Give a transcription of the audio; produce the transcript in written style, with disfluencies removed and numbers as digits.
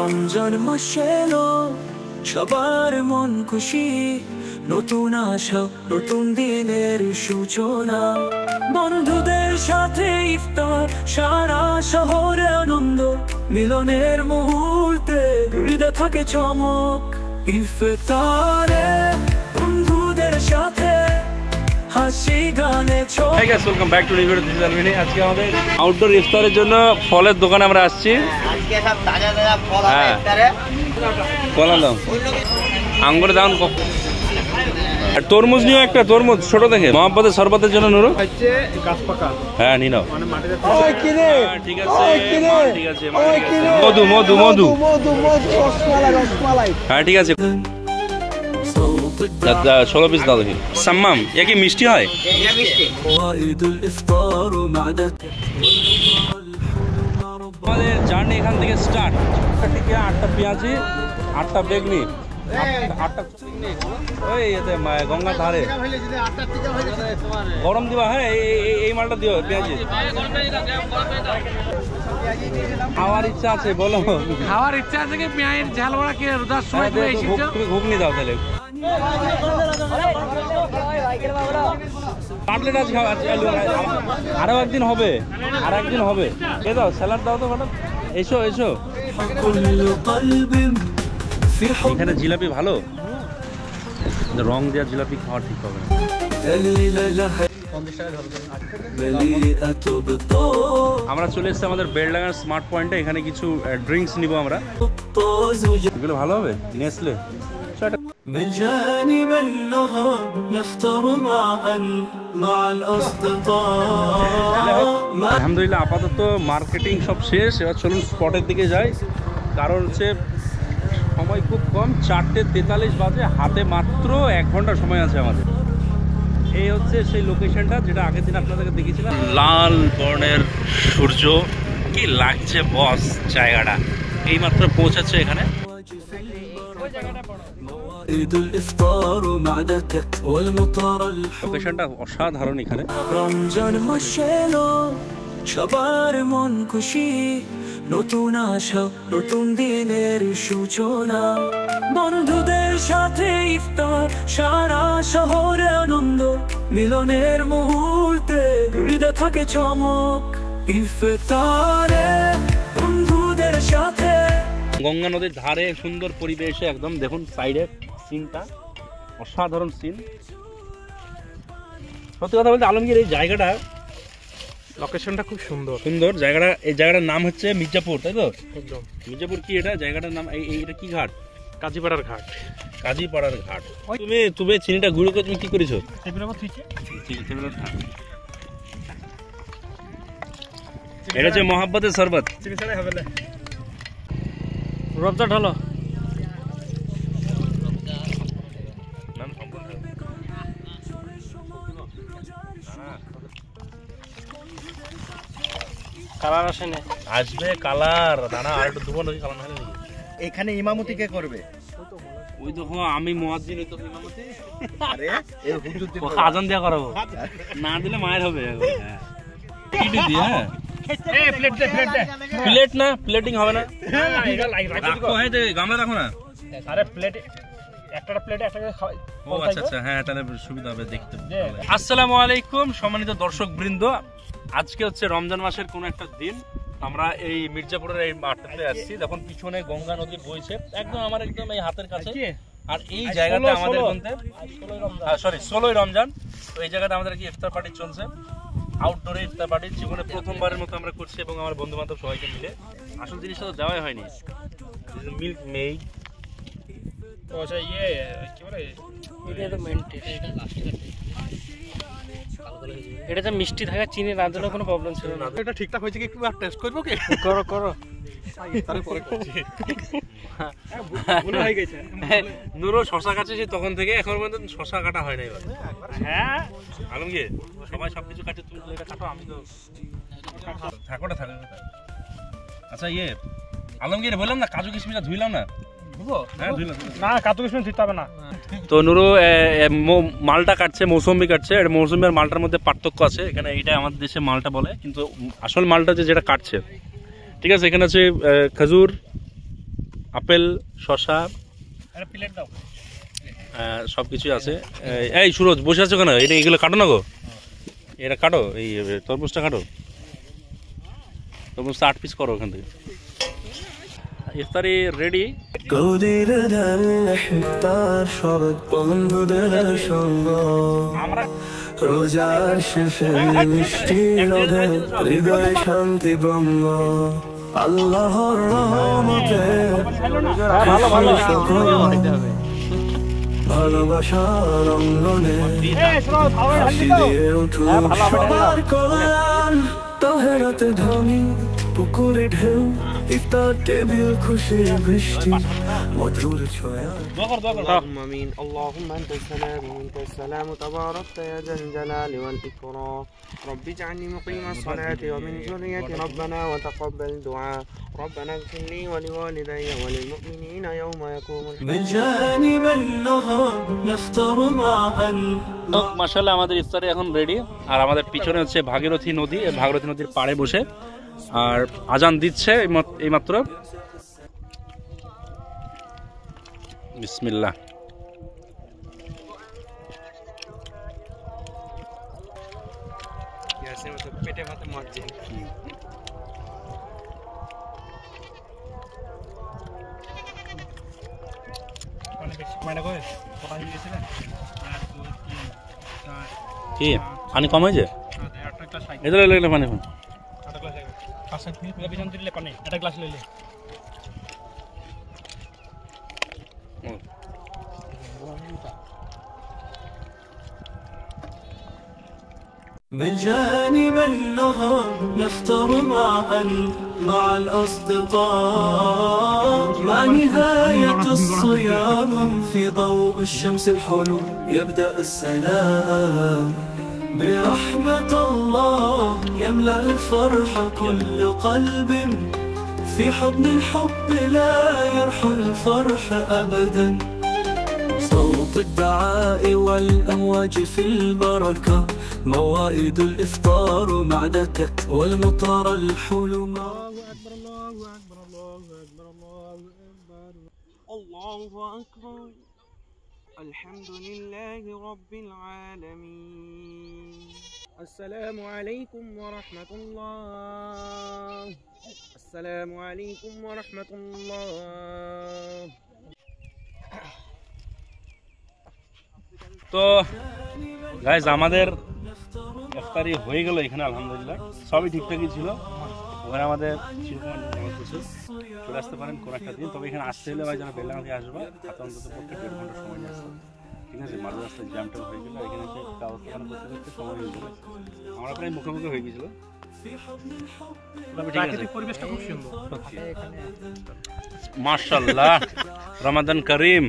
রমজান মাস এলো, সবার মন খুশি, নতুন আশা, নতুন দিনের সূচনা। বন্ধুদের সাথে ইফতার, সারা শহরে আনন্দ, মিলনের মুহূর্তে হৃদয় থাকে চমক। ইফতারে বন্ধুদের সাথে হাসি গানে ছোট। Hey guys, welcome back to new video. This is Alvin. আজকে আমাদের আউটডোর ইফতারের জন্য ফলের দোকানে আমরা আসছি। আজকে সব তাজা তাজা ফল আছে ইফতারে। ফল দাও, আঙ্গুর দাও, আর তরমুজ নিও একটা, তরমুজ ছোট দেখে। মহাব্বতের শরবতের জন্য নুরু হচ্ছে গাছ পাকা, হ্যাঁ নি নাও। মানে মাটিতে ঠিক আছে ঠিক আছে, মধু মধু মধু, হ্যাঁ ঠিক আছে। 16 পিস দাও দেখি। সাম্মাম এ কি মিষ্টি হয়? আমাদের জার্নি এখান থেকে স্টার্ট। 8টা পেঁয়াজি, 8টা বেগনি, 8টা ওই এতে গঙ্গার ধারে গরম দিবা। হ্যাঁ এই মালটা দিও পেঁয়াজি। খাওয়ার ইচ্ছা আছে বলো? খাওয়ার ইচ্ছা আছে কি? পেঁয়াজের ঝাল বড়া কে রোজার সময় তুমি এসেছো? তুমি ঘুগনি দাও তাহলে। কাটলেট আজ খাওয়া, আরো একদিন হবে, আর একদিন হবে। এ দাও স্যালাড দাও তো ম্যাডাম। এসো এসো। এখানে জিলাপি ভালো, রং দেওয়া জিলাপি খাওয়া ঠিক হবে না। আমরা চলে এসেছি আমাদের বেলডাঙ্গার স্মার্ট পয়েন্টে। এখানে কিছু ড্রিঙ্কস নিব আমরা। এগুলো ভালো হবে, নেসলে। আলহামদুলিল্লাহ আপাতত মার্কেটিং সব শেষ। এবার চলুন স্পটের দিকে যাই, কারণ হচ্ছে সময় খুব কম। 4:43 বাজে, হাতে মাত্র 1 ঘন্টা সময় আছে আমাদের। এই হচ্ছে সেই লোকেশনটা যেটা আগের দিন আপনাদেরকে দেখিয়েছিলাম। লাল বর্ণের সূর্য, কি লাগছে বস জায়গাটা। এইমাত্র পৌঁছাচ্ছে এখানে। লোকেশনটা অসাধারণ এখানে। রমজান মাস এলো, সবার মন খুশি, নতুন আশা, নতুন দিনের সূচনা। বন্ধুদের সাথে ইফতার, সারা শহরে আনন্দ, মিলনের মুহূর্তে হৃদয় থাকে চমক। ইফতারে বন্ধুদের সাথে। গঙ্গা নদীর ধারে সুন্দর পরিবেশে একদম দেখুন সাইডে সিনটা, অসাধারণ সিন। সত্যি কথা বলতে আলমগীর এই জায়গাটা, লোকেশনটা খুব সুন্দর সুন্দর জায়গাটা। এই জায়গাটার নাম হচ্ছে মির্জাপুর, তাই তো? একদম। মির্জাপুর কি এটা জায়গাটার নাম? এটা কি ঘাট? কাজীপাড়ার ঘাট। কাজীপাড়ার ঘাট। তুমি চিনিটা গুঁড়ো করে তুমি কি করেছো? এটা হচ্ছে মহাব্বতের শরবত। চিনি ছাড়াই হবে না। রমজান হলো। কালার আসে না? আসবে কালার, দানা আর একটু দুবো নাকি কালার নাকি? এখানে ইমামতি কে করবে? ওই তো আমি মুয়াজ্জিন, ওই তো ইমামতি। আরে এই হুজুর দিন আজান দেয়া করাবো, না দিলে মায়ের হবে। হ্যাঁ কি দিদি? হ্যাঁ এই প্লেট দে, প্লেট দে। প্লেট না, প্লেটিং হবে না। রাখো, হ্যাঁ গামলা রাখো না। আরে প্লেট একটা প্লেটে একটা খাওয়াই। ও আচ্ছা আচ্ছা, হ্যাঁ তাহলে সুবিধা হবে দেখতে। আসসালামু আলাইকুম সম্মানিত দর্শক বৃন্দ, আজকে হচ্ছে রমজান মাসের কোন একটা দিন। আমরা এই মির্জাপুরের এই মাঠটাতে আসছি। দেখুন পিছনে গঙ্গা নদী বইছে একদম আমার একদম এই হাতের কাছে। আর এই জায়গাটা আমাদের বলতে 16ই রমজান। তো এই জায়গাটা আমাদের কি ইফতার পার্টি চলছে, আউটডোরে ইফতার পার্টি। জীবনে প্রথমবারের মতো আমরা করছি এবং আমার বন্ধু বান্ধব সবাইকে মিলে। আসল জিনিসটা তো দেওয়াই হয়নি। মিল্ক মেড, আচ্ছা ইয়ে কি বলে, এটা তো মেন্টে, এটা তো মিষ্টি থাকে, চিনি না দিলে কোনো প্রবলেম ছিল না। এটা ঠিকঠাক হয়েছে কি একটু টেস্ট করবো কি? করো করো, তারপরে করছি। ভুল হয়ে গেছে। নুরো শশা কাটছে তখন থেকে এখন পর্যন্ত শশা কাটা হয় না এবার। হ্যাঁ আলমগীর সবাই সবকিছু কাটে, তুমি এটা কাটো, আমি তো থাকোটা থাকো। আচ্ছা ইয়ে আলমগীর বললাম না কাজু কিশমিশটা ধুইলাম না? না কাজু কিশমিশ দিতে হবে না। তো নুরু মালটা কাটছে, মৌসুমি কাটছে। এটা মৌসুমি আর মালটার মধ্যে পার্থক্য আছে। এখানে এটা আমাদের দেশে মালটা বলে, কিন্তু আসল মালটা যেটা কাটছে, ঠিক আছে। এখানে আছে খেজুর, আপেল, শসা, সব কিছুই আছে। এই সুরজ বসে আছো কেন? এটা এগুলো কাটো না গো, এটা কাটো, এই তরমুজটা কাটো, তরমুজটা 8 পিস করো ওখান থেকে। ইফতারি রেডি। রোজার শেষে মিষ্টি রোদে হৃদয় শান্তি ব্রহ্ম, আল্লাহর রহমতে ভালোবাসার অঙ্গনে হাসি দিয়ে উঠুন সবার কল্যাণ। তাহেরাতে ধ্বনি, পুকুরে ঢেউ, ইফতার টেবিল খুশির বৃষ্টি, মধুর ছোঁয়া। اللهم امين. اللهم انت السلام ومنك السلام تباركت يا ذا الجلال والاكرام. رب اجعلني مقيم الصلاه ومن ذريتي ربنا وتقبل دعاء. ربنا اغفر لي ولوالدي وللمؤمنين يوم يقوم من جانب النهر نفطر معا। মাশাআল্লাহ আমাদের ইফতারি এখন রেডি। আর আমাদের পিছনে হচ্ছে ভাগীরথী নদী, এই ভাগীরথী নদীর পাড়ে বসে আর আজান দিচ্ছে এইমাত্র। বিসমিল্লাহ। कैसे मतलब पेटे माते मत जाए। কি পানি কম হয়েছে? এদের লাগলে পানি কম। من جانب النهر نفطر معا مع الأصدقاء، مع نهاية الصيام في ضوء الشمس الحلو يبدأ السلام. برحمة الله يملأ الفرح كل قلب، في حضن الحب لا يرحل الفرح أبدا. صوت الدعاء والأمواج في البركة، موائد الإفطار مع دكت والمطر الحلو. الله أكبر الله أكبر الله أكبر الله أكبر الله أكبر. الحمد لله رب العالمين. السلام عليكم ورحمة الله. السلام عليكم ورحمة الله. তো গাইস আমাদের ইফতারি হয়ে গেল এখানে, আলহামদুলিল্লাহ সবই ঠিকঠাকই ছিল। ওখানে আমাদের চলে আসতে পারেন কোন একটা দিন, তবে এখানে আসতে হলে ভাই যারা বেলডাঙ্গা থেকে আসবে হাতে অন্তত পক্ষে 1.5 ঘন্টা সময় নিয়ে আসতে, ঠিক আছে? মাঝে রাস্তায় জ্যামটা হয়ে গেলে এখানে এসে কাগজ দোকান করতে করতে সময় হয়ে গেল, আমরা প্রায় মুখোমুখি হয়ে গেছিল। পরিবেশটা খুব সুন্দর। মাশাআল্লাহ, রমাদান করিম।